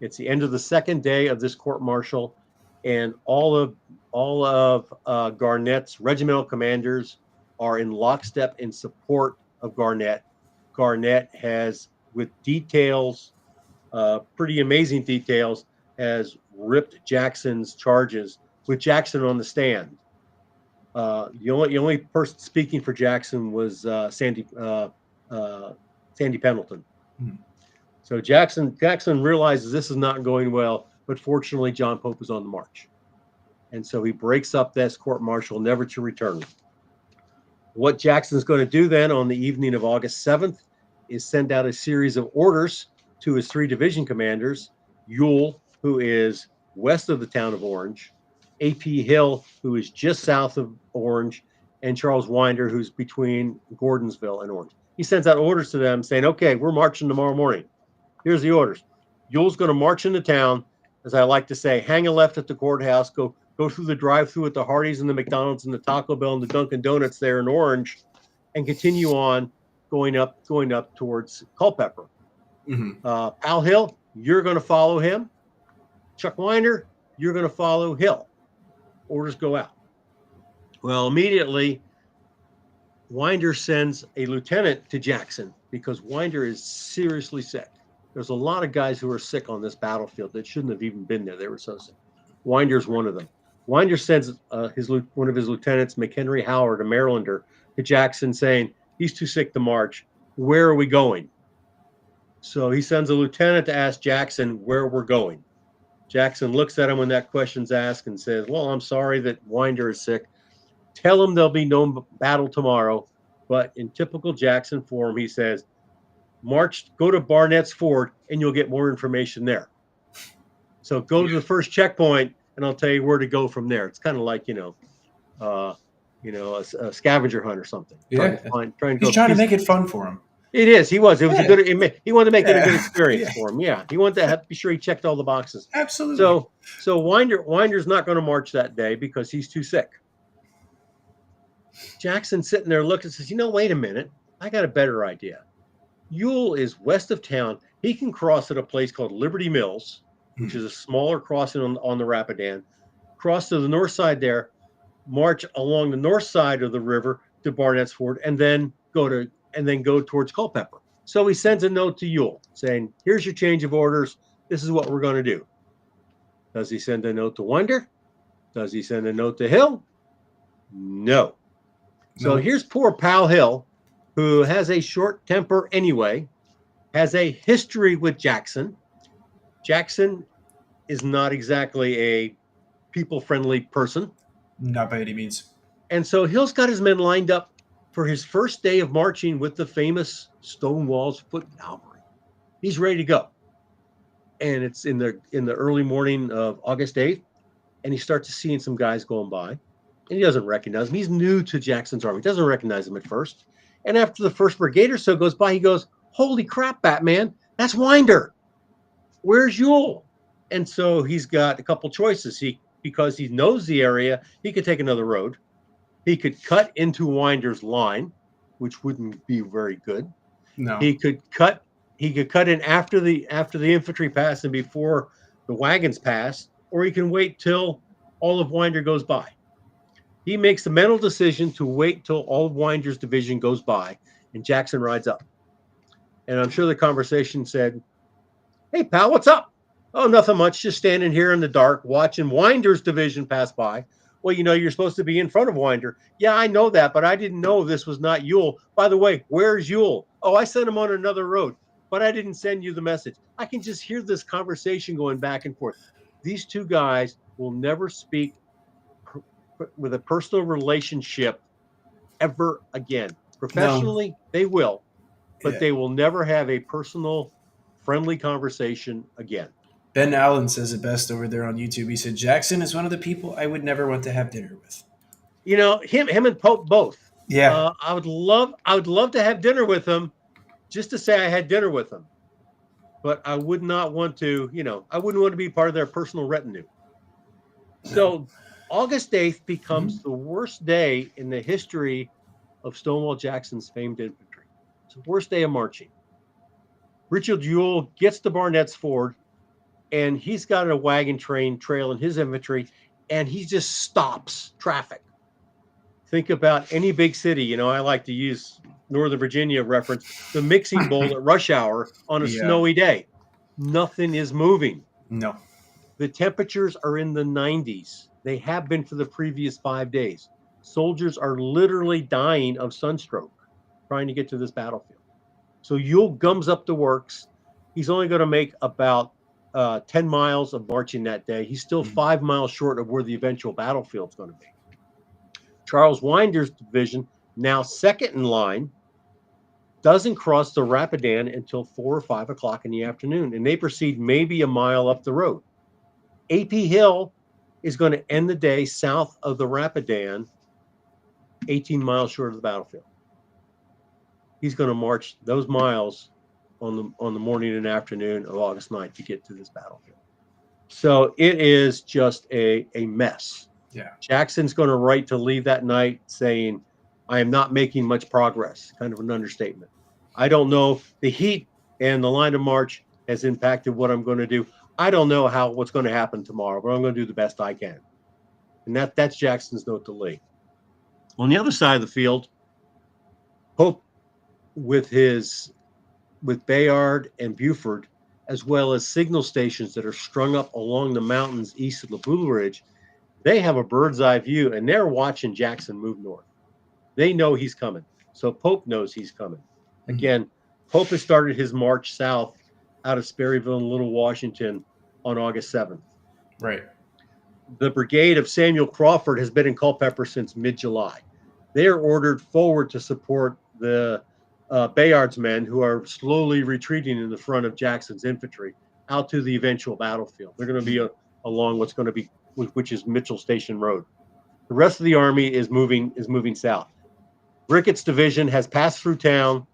It's the end of the second day of this court-martial, and all of Garnett's regimental commanders are in lockstep in support of Garnett. Garnett has, with details, pretty amazing details, has ripped Jackson's charges with Jackson on the stand. The only person speaking for Jackson was Sandy Pendleton. So Jackson realizes this is not going well, but fortunately John Pope is on the march, and so he breaks up this court-martial, never to return. What Jackson's going to do then on the evening of August 7th is send out a series of orders to his 3 division commanders, Ewell, who is west of the town of Orange, A.P. Hill, who is just south of Orange, and Charles Winder, who's between Gordonsville and Orange. He sends out orders to them saying, "Okay, we're marching tomorrow morning. Here's the orders. Ewell's going to march into town, as I like to say, hang a left at the courthouse, go through the drive-through at the Hardee's and the McDonald's and the Taco Bell and the Dunkin' Donuts there in Orange, and continue on going up towards Culpeper. Al Hill, you're going to follow him. Chuck Winder, you're going to follow Hill." Orders go out. Well, immediately, Winder sends a lieutenant to Jackson because Winder is seriously sick. There's a lot of guys who are sick on this battlefield that shouldn't have even been there. They were so sick. Winder's one of them. Winder sends one of his lieutenants, McHenry Howard, a Marylander, to Jackson saying he's too sick to march. Where are we going? So he sends a lieutenant to ask Jackson where we're going. Jackson looks at him when that question's asked and says, well, I'm sorry that Winder is sick. Tell him there'll be no battle tomorrow. But in typical Jackson form, he says, march, go to Barnett's Ford, and you'll get more information there. So go to the first checkpoint, and I'll tell you where to go from there. It's kind of like, a scavenger hunt or something. Yeah. He's trying to make it fun for him. It is. He was. It was a good. He wanted to make it a good experience Yeah. for him. Yeah. He wanted to be sure he checked all the boxes. Absolutely. So Winder's not going to march that day because he's too sick. Jackson's sitting there looking and says, wait a minute. I got a better idea. Ewell is west of town. He can cross at a place called Liberty Mills, which is a smaller crossing on the Rapidan. Cross to the north side there, march along the north side of the river to Barnett's Ford, and then go towards Culpeper. So he sends a note to Ewell saying, here's your change of orders. This is what we're going to do. Does he send a note to Winder? Does he send a note to Hill? No. So here's poor pal Hill, who has a short temper anyway, has a history with Jackson. Jackson is not exactly a people-friendly person. Not by any means. And so Hill's got his men lined up for his first day of marching with the famous Stonewall's Foot Cavalry. He's ready to go. And it's in the early morning of August 8th, and he starts seeing some guys going by. And he doesn't recognize them. He's new to Jackson's army. He doesn't recognize them at first. And after the first brigade or so goes by, he goes, holy crap, Batman, that's Winder. Where's Ewell? And so he's got a couple choices. Because he knows the area, he could take another road. He could cut into Winder's line, which wouldn't be very good. No. He could cut in after the infantry pass and before the wagons pass, or he can wait till all of Winder goes by. He makes the mental decision to wait till all of Winder's division goes by, and Jackson rides up. And I'm sure the conversation said, hey, pal, what's up? Oh, nothing much. Just standing here in the dark watching Winder's division pass by. Well, you're supposed to be in front of Winder. Yeah, I know that, but I didn't know this was not Ewell. By the way, where's Ewell? Oh, I sent him on another road, but I didn't send you the message. I can just hear this conversation going back and forth. These two guys will never speak with a personal relationship ever again. Professionally, they will, but they will never have a personal, friendly conversation again. Ben Allen says it best over there on YouTube. He said, Jackson is one of the people I would never want to have dinner with. Him and Pope both. Yeah. I would love to have dinner with him just to say I had dinner with him. But I would not want to, I wouldn't want to be part of their personal retinue. So August 8th becomes the worst day in the history of Stonewall Jackson's famed infantry. It's the worst day of marching. Richard Ewell gets to Barnett's Ford, and he's got a wagon train trailing his infantry, and he just stops traffic. Think about any big city. I like to use Northern Virginia reference, the mixing bowl at rush hour on a snowy day. Nothing is moving. No. The temperatures are in the 90s. They have been for the previous 5 days. Soldiers are literally dying of sunstroke trying to get to this battlefield. So Ewell gums up the works. He's only going to make about 10 miles of marching that day. He's still 5 miles short of where the eventual battlefield's going to be. Charles Winder's division, now second in line, doesn't cross the Rapidan until 4 or 5 o'clock in the afternoon, and they proceed maybe a mile up the road. A.P. Hill is going to end the day south of the Rapidan, 18 miles short of the battlefield. He's going to march those miles on the morning and afternoon of August 9th to get to this battlefield. So it is just a mess. Yeah. Jackson's going to write to Lee that night saying, I am not making much progress, kind of an understatement. I don't know. The heat and the line of march has impacted what I'm going to do. I don't know what's going to happen tomorrow, but I'm going to do the best I can. And that's Jackson's note to Lee. On the other side of the field, Pope with Bayard and Buford as well as signal stations that are strung up along the mountains east of the Blue Ridge, they have a bird's eye view and they're watching Jackson move north. They know he's coming. So Pope knows he's coming. Again, Pope has started his march south out of Sperryville and Little Washington on August 7th. Right. The brigade of Samuel Crawford has been in Culpeper since mid-July. They are ordered forward to support the Bayard's men who are slowly retreating in the front of Jackson's infantry out to the eventual battlefield. They're going to be along what's going to be, which is Mitchell Station Road. The rest of the army is moving south. Ricketts' division has passed through town,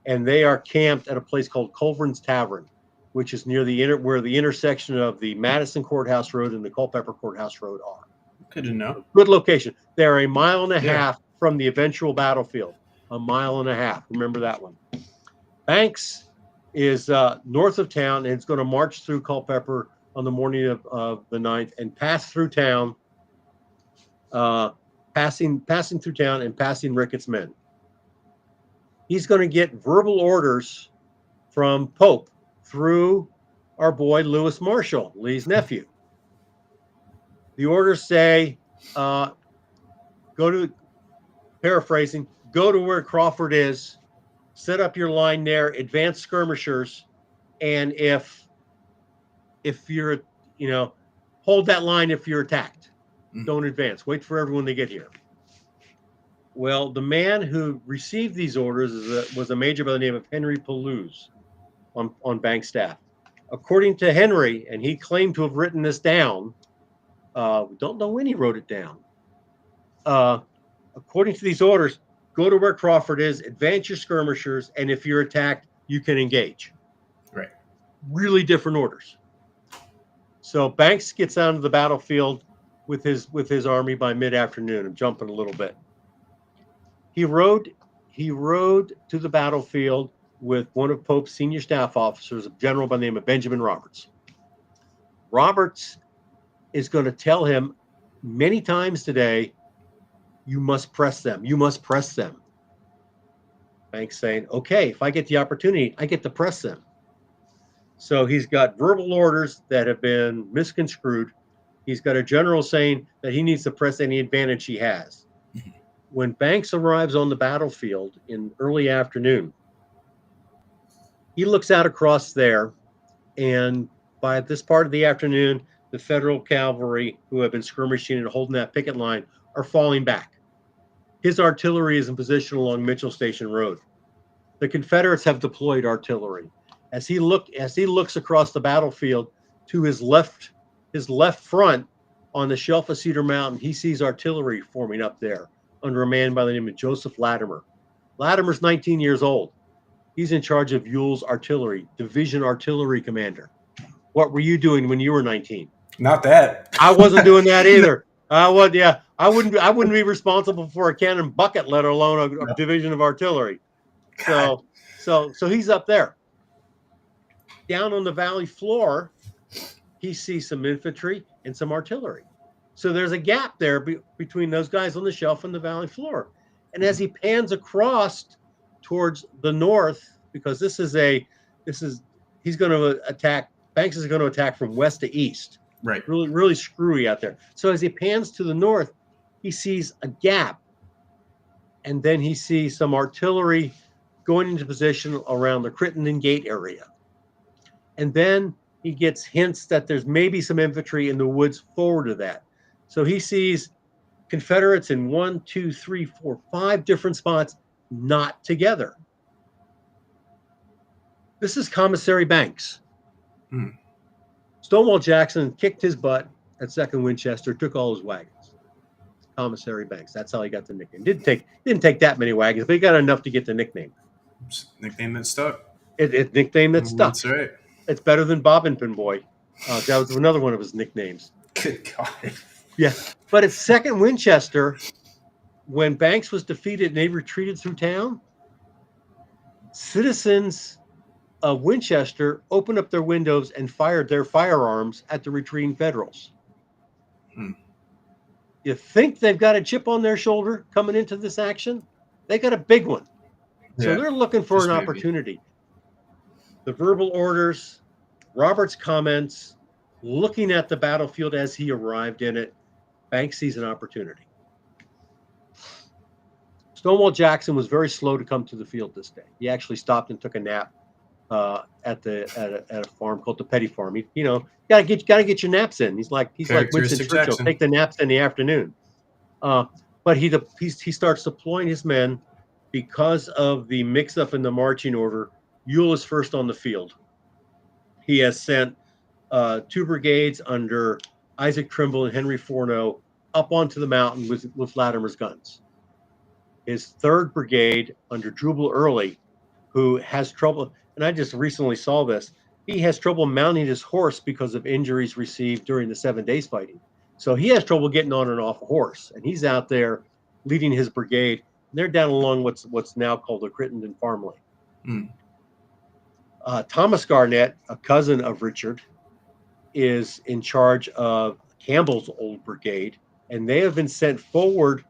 and they are camped at a place called Culverin's Tavern, which is near where the intersection of the Madison Courthouse Road and the Culpeper Courthouse Road are. Good to know. Good location. They're a mile and a half from the eventual battlefield. A mile and a half. Remember that one. Banks is north of town, and it's going to march through Culpeper on the morning of the 9th and pass through town, passing through town and passing Ricketts' men. He's going to get verbal orders from Pope through our boy Lewis Marshall, Lee's nephew. The orders say, paraphrasing, go to where Crawford is, set up your line there, advance skirmishers, and if you're, hold that line if you're attacked. Don't advance. Wait for everyone to get here. Well, the man who received these orders was a major by the name of Henry Palouse on Banks' staff. According to Henry, and he claimed to have written this down, we don't know when he wrote it down. According to these orders, go to where Crawford is, advance your skirmishers, and if you're attacked, you can engage. Right. Really different orders. So Banks gets onto the battlefield with his army by mid-afternoon. I'm jumping a little bit. He rode to the battlefield with one of Pope's senior staff officers, a general by the name of Benjamin Roberts. Roberts is going to tell him many times today, you must press them. You must press them. Banks saying, okay, if I get the opportunity, I get to press them. So he's got verbal orders that have been misconstrued. He's got a general saying that he needs to press any advantage he has. When Banks arrives on the battlefield in early afternoon, he looks out across there, and by this part of the afternoon, the Federal cavalry who have been skirmishing and holding that picket line are falling back. His artillery is in position along Mitchell Station Road. The Confederates have deployed artillery. As he looks across the battlefield to his left front on the shelf of Cedar Mountain, he sees artillery forming up there under a man by the name of Joseph Latimer. Latimer's 19 years old. He's in charge of Ewell's artillery, division artillery commander. What were you doing when you were 19? Not that. I wasn't doing that either. I wouldn't be responsible for a cannon bucket, let alone a division of artillery. So he's up there. Down on the valley floor, he sees some infantry and some artillery. So there's a gap there between those guys on the shelf and the valley floor. And as he pans across towards the north, because he's going to attack, Banks is going to attack from west to east. Right. Really, really screwy out there. So as he pans to the north, he sees a gap. And then he sees some artillery going into position around the Crittenden Gate area. And then he gets hints that there's maybe some infantry in the woods forward of that. So he sees Confederates in 1, 2, 3, 4, 5 different spots, not together. This is Commissary Banks. Stonewall Jackson kicked his butt at 2nd Winchester, took all his wagons. Commissary Banks. That's how he got the nickname. Didn't take that many wagons, but he got enough to get the nickname. Nickname that stuck. It nickname that stuck. That's right. It's better than Bobbin Pin Boy. That was another one of his nicknames. Good God. Yeah, but at 2nd Winchester, when Banks was defeated and they retreated through town, citizens of Winchester opened up their windows and fired their firearms at the retreating Federals. You think they've got a chip on their shoulder coming into this action? They got a big one. So they're looking for an opportunity. The verbal orders Roberts comments, looking at the battlefield as he arrived in it, Banks sees an opportunity. Stonewall Jackson was very slow to come to the field this day. He actually stopped and took a nap at a farm called the Petty Farm. Gotta get your naps in. He's like Winston Characteristic Churchill. Jackson. Take the naps in the afternoon. But he starts deploying his men because of the mix-up in the marching order. Ewell is first on the field. He has sent 2 brigades under Isaac Trimble and Henry Forneau up onto the mountain with Latimer's guns. His 3rd brigade under Jubal Early, who has trouble, and I just recently saw this, he has trouble mounting his horse because of injuries received during the 7 days fighting. So he has trouble getting on and off a horse, and he's out there leading his brigade. And they're down along what's now called the Crittenden Farmland. Mm. Thomas Garnett, a cousin of Richard, is in charge of Campbell's old brigade, and they have been sent forward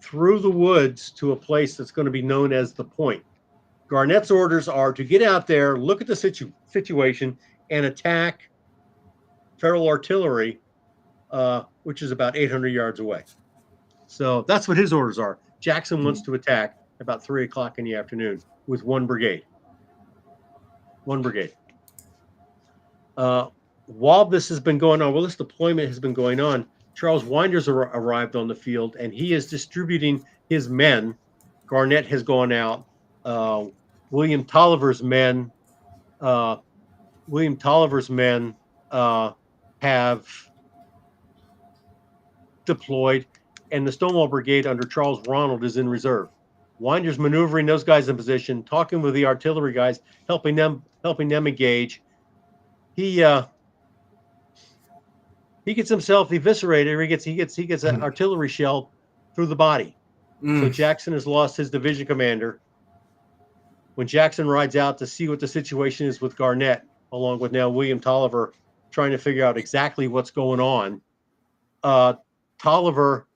through the woods to a place that's going to be known as the Point. Garnett's orders are to get out there, look at the situation, and attack Federal artillery, which is about 800 yards away. So that's what his orders are. Jackson wants to attack about 3 o'clock in the afternoon with 1 brigade. 1 brigade. While this has been going on, while this deployment has been going on, Charles Winders arrived on the field, and he is distributing his men. Garnett has gone out. William Tolliver's men have deployed, and the Stonewall Brigade under Charles Ronald is in reserve. Winder's maneuvering those guys in position, talking with the artillery guys, helping them engage. He gets himself eviscerated, or he gets an artillery shell through the body. So Jackson has lost his division commander. When Jackson rides out to see what the situation is with Garnett, along with now William Tolliver, trying to figure out exactly what's going on, Tolliver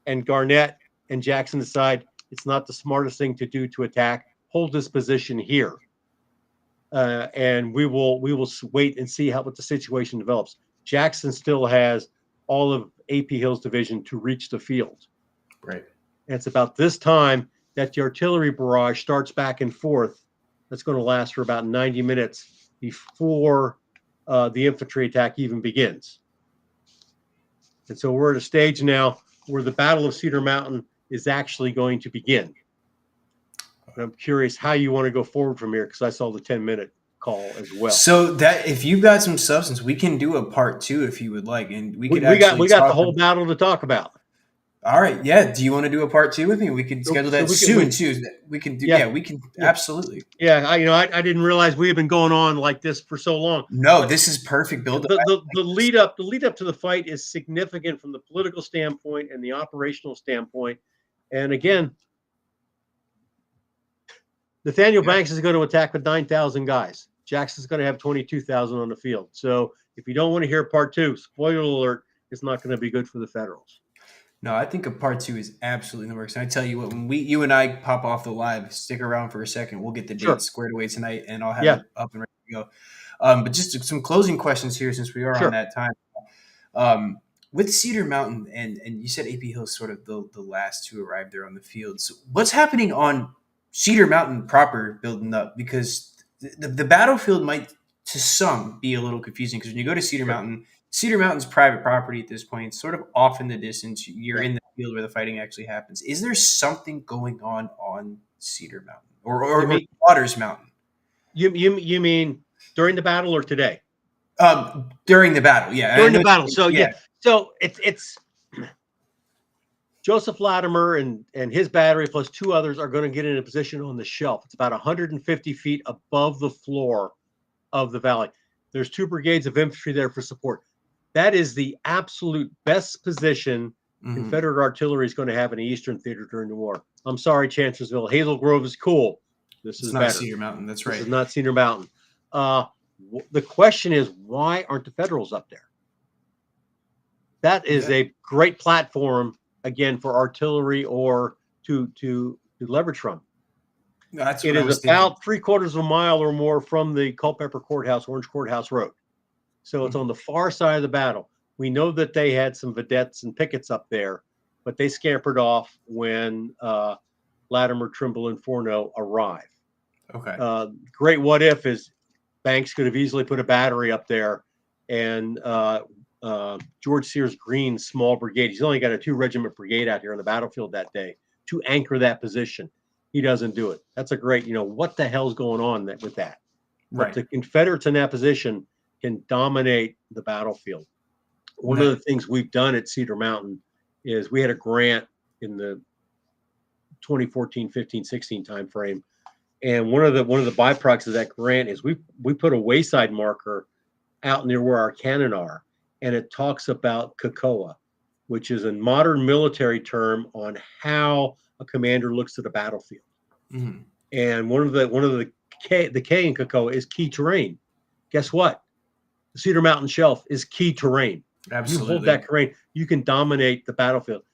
and Garnett and Jackson decide it's not the smartest thing to do to attack. Hold this position here, and we will wait and see what the situation develops. Jackson still has all of A.P. Hill's division to reach the field. Right. And it's about this time that the artillery barrage starts back and forth. That's going to last for about 90 minutes before the infantry attack even begins. And so we're at a stage now where the Battle of Cedar Mountain is actually going to begin. And I'm curious how you want to go forward from here, because I saw the 10-minute call as well. So that if you've got some substance, we can do a part 2 if you would like, and we got the whole battle to talk about. All right, yeah. Do you want to do a part 2 with me? We could schedule that soon too. We can do. Yeah, we can absolutely. Yeah, I didn't realize we had been going on like this for so long. No, but this is perfect build. The lead up to the fight is significant from the political standpoint and the operational standpoint. And again, Nathaniel Banks is going to attack with 9,000 guys. Jackson's going to have 22,000 on the field. So if you don't want to hear part 2, spoiler alert, it's not going to be good for the Federals. No, I think a part 2 is absolutely in the works. And I tell you what, when you and I pop off the live, stick around for a second. We'll get the dates squared away tonight, and I'll have it up and ready to go. But just some closing questions here, since we are on that time. With Cedar Mountain, and you said A.P. Hill is sort of the last to arrive there on the field. So what's happening on Cedar Mountain proper building up? Because the battlefield might, to some, be a little confusing, because when you go to Cedar Mountain, Cedar Mountain's private property at this point. It's sort of off in the distance. You're in the field where the fighting actually happens. Is there something going on Cedar Mountain or Waters Mountain? You mean during the battle or today? During the battle, yeah. During the battle. So So it's Joseph Latimer and his battery plus 2 others are going to get in a position on the shelf. It's about 150 feet above the floor of the valley. There's 2 brigades of infantry there for support. That is the absolute best position Confederate artillery is going to have in the Eastern Theater during the war. I'm sorry, Chancellorsville. Hazel Grove is cool. This is not Cedar Mountain. That's right. This is not Cedar Mountain. The question is, why aren't the Federals up there? That is a great platform, again, for artillery or to leverage from. That's It what I is was thinking. about 3/4 of a mile or more from the Culpeper Courthouse, Orange Courthouse Road. So it's on the far side of the battle. We know that they had some vedettes and pickets up there, but they scampered off when Latimer, Trimble, and Fourneau arrived. Okay. Great what if is Banks could have easily put a battery up there, and George Sears Green's small brigade, he's only got a 2-regiment brigade out here on the battlefield that day to anchor that position. He doesn't do it. That's a great, what the hell's going on with that? But Right. the Confederates in that position can dominate the battlefield. One No. of the things we've done at Cedar Mountain is we had a grant in the 2014, 15, 16 timeframe. And one of the byproducts of that grant is we put a wayside marker out near where our cannon are, and it talks about KOKOA, which is a modern military term on how a commander looks at a battlefield. Mm-hmm. And one of the K in KOKOA is key terrain. Guess what? The Cedar Mountain Shelf is key terrain. Absolutely. You hold that terrain, you can dominate the battlefield.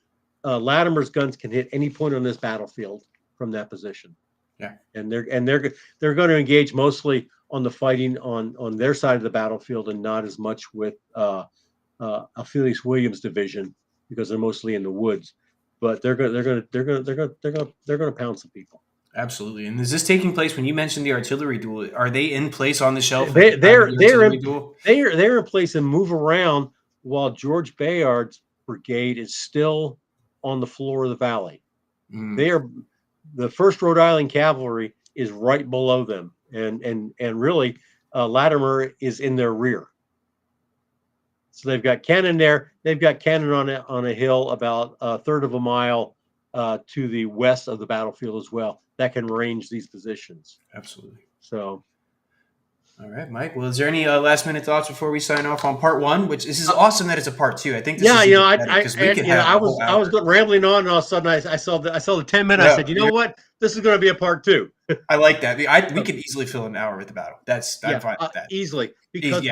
Latimer's guns can hit any point on this battlefield from that position. Yeah. And they're going to engage mostly on the fighting on their side of the battlefield, and not as much with Felix Williams division, because they're mostly in the woods. But they're going to pound some people. Absolutely. And is this taking place when you mentioned the artillery duel? Are they in place on the shelf? They're in place and move around while George Bayard's brigade is still on the floor of the valley. They are the 1st Rhode Island Cavalry is right below them, and really Latimer is in their rear. So they've got cannon there. They've got cannon on a hill about 1/3 of a mile to the west of the battlefield as well. That can range these positions. Absolutely. So, all right, Mike. Well, is there any last minute thoughts before we sign off on part 1? Which this is awesome that it's a part 2. I think this is I was rambling on, and all of a sudden I saw the 10 minutes. I said, you know what, this is going to be a part 2. I like that. We could easily fill an hour with the battle. I'm fine with that Easily, because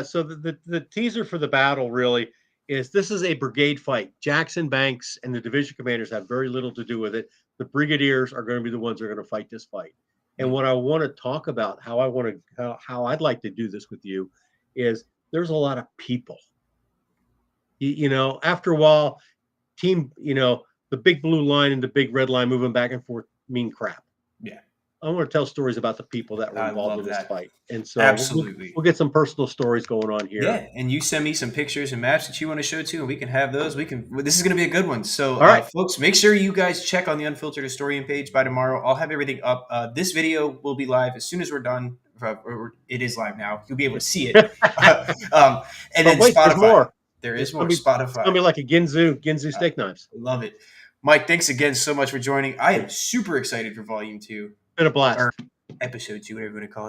so the teaser for the battle really is this is a brigade fight. Jackson, Banks, and the division commanders have very little to do with it. The brigadiers are going to be the ones that are going to fight this fight. And what I want to talk about, how I'd like to do this with you, is there's a lot of people. After a while, the big blue line and the big red line moving back and forth mean crap. Yeah. I want to tell stories about the people that were involved in this fight. And so absolutely, we'll get some personal stories going on here. Yeah, and you send me some pictures and maps that you want to show too, and we can have those. This is going to be a good one. So, all right, folks, make sure you guys check on the Unfiltered Historian page by tomorrow. I'll have everything up. This video will be live as soon as we're done. It is live now. You'll be able to see it. And then Spotify. There's more. There is more. Spotify. It's going to be like a Ginzu steak knives. Love it. Mike, thanks again so much for joining. I am super excited for Volume 2. Been a blast. Or Episode 2, whatever you want to call it.